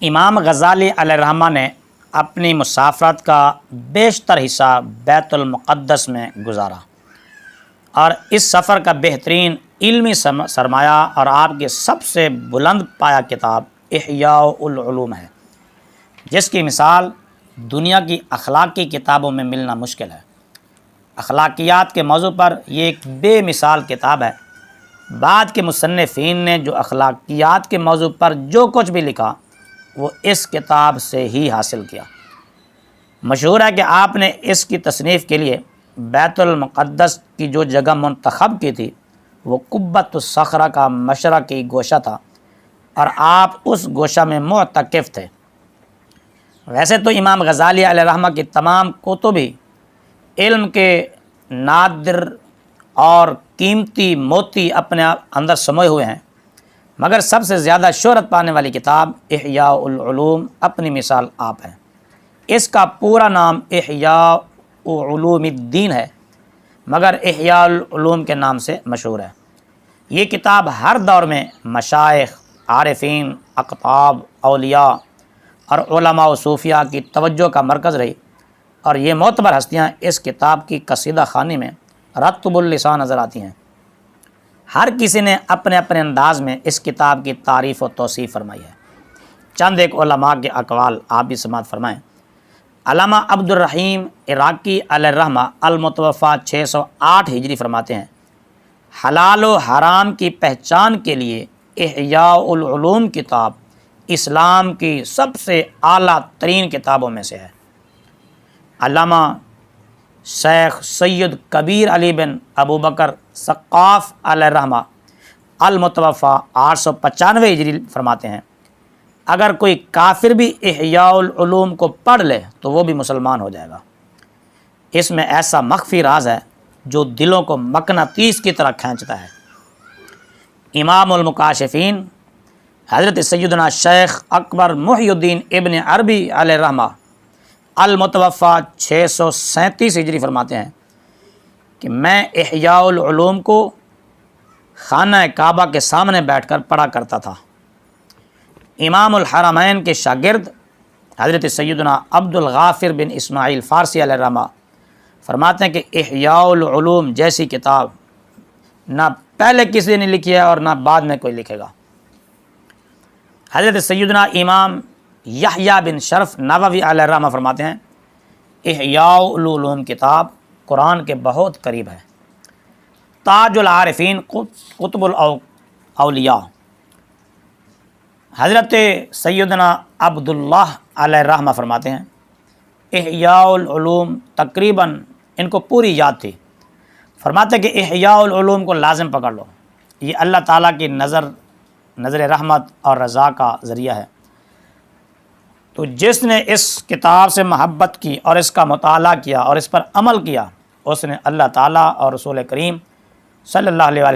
امام غزالی علیہ الرحمہ نے اپنی مسافرت کا بیشتر حصہ بیت المقدس میں گزارا اور اس سفر کا بہترین علمی سرمایہ اور آپ کی سب سے بلند پایہ کتاب احیاء العلوم ہے، جس کی مثال دنیا کی اخلاقی کتابوں میں ملنا مشکل ہے۔ اخلاقیات کے موضوع پر یہ ایک بے مثال کتاب ہے۔ بعد کے مصنفین نے جو اخلاقیات کے موضوع پر جو کچھ بھی لکھا وہ اس کتاب سے ہی حاصل کیا۔ مشہور ہے کہ آپ نے اس کی تصنیف کے لیے بیت المقدس کی جو جگہ منتخب کی تھی وہ قبۃ الصخرہ کا مشرقی گوشہ تھا اور آپ اس گوشہ میں معتکف تھے۔ ویسے تو امام غزالی علیہ الرحمہ کی تمام کتب ہی علم کے نادر اور قیمتی موتی اپنے اندر سموئے ہوئے ہیں، مگر سب سے زیادہ شہرت پانے والی کتاب احیاء العلوم اپنی مثال آپ ہیں۔ اس کا پورا نام احیاء علوم الدین ہے، مگر احیاء العلوم کے نام سے مشہور ہے۔ یہ کتاب ہر دور میں مشائخ، عارفین، اقطاب، اولیاء اور علماء و صوفیاء کی توجہ کا مرکز رہی، اور یہ معتبر ہستیاں اس کتاب کی قصیدہ خوانی میں رطب اللسان نظر آتی ہیں۔ ہر کسی نے اپنے اپنے انداز میں اس کتاب کی تعریف و توصیف فرمائی ہے۔ چند ایک علماء کے اقوال آپ بھی سماعت فرمائیں۔ علامہ عبد الرحیم عراقی علیہ الرحمہ المتوفیٰ 608 ہجری فرماتے ہیں، حلال و حرام کی پہچان کے لیے احیاء العلوم کتاب اسلام کی سب سے اعلیٰ ترین کتابوں میں سے ہے۔ علامہ شیخ سید کبیر علی بن ابو بکر سقاف علیہ الرحمہ المتوفیٰ 895 ہجری فرماتے ہیں، اگر کوئی کافر بھی احیاء العلوم کو پڑھ لے تو وہ بھی مسلمان ہو جائے گا۔ اس میں ایسا مخفی راز ہے جو دلوں کو مقناطیس کی طرح کھینچتا ہے۔ امام المکاشفین حضرت سیدنا شیخ اکبر محی الدین ابن عربی علیہ الرحمہ المتوفیٰ 637 ہجری فرماتے ہیں کہ میں احیاء العلوم کو خانہ کعبہ کے سامنے بیٹھ کر پڑھا کرتا تھا۔ امام الحرمین کے شاگرد حضرت سیدنا عبد الغافر بن اسماعیل فارسی علیہ الرحمہ فرماتے ہیں کہ احیاء العلوم جیسی کتاب نہ پہلے کسی نے لکھی ہے اور نہ بعد میں کوئی لکھے گا۔ حضرت سیدنا امام یحییٰ بن شرف نووی علیہ الرحمہ فرماتے ہیں احیاء العلوم کتاب قرآن کے بہت قریب ہے۔ تاج العارفین قطب الاولیاء حضرت سیدنا عبداللہ علیہ الرحمہ فرماتے ہیں احیاء العلوم تقریباً ان کو پوری یاد تھی۔ فرماتے ہیں کہ احیاء العلوم کو لازم پکڑ لو، یہ اللہ تعالیٰ کی نظر رحمت اور رضا کا ذریعہ ہے۔ تو جس نے اس کتاب سے محبت کی اور اس کا مطالعہ کیا اور اس پر عمل کیا، اس نے اللہ تعالیٰ اور رسول کریم صلی اللہ علیہ وسلم